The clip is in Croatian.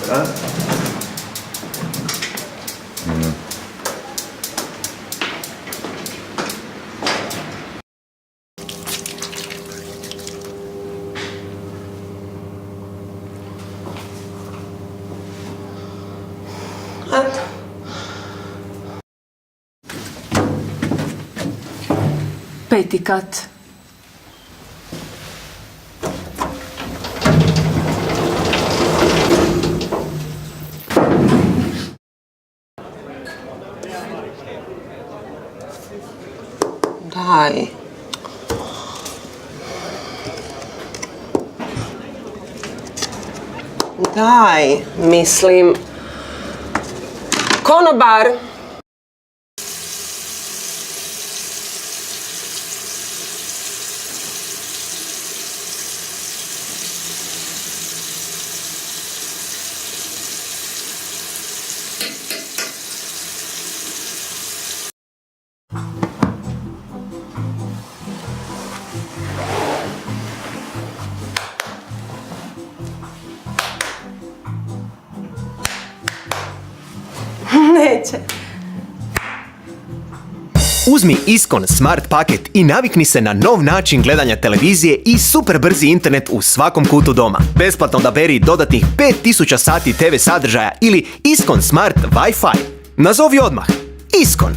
Da? Peti kat. Daj. Daj, mislim... Konobar! Neće. Uzmi Iskon Smart paket i navikni se na nov način gledanja televizije i super brzi internet u svakom kutu doma. Besplatno odaberi dodatnih 5000 sati TV sadržaja ili Iskon Smart Wi-Fi. Nazovi odmah Iskon.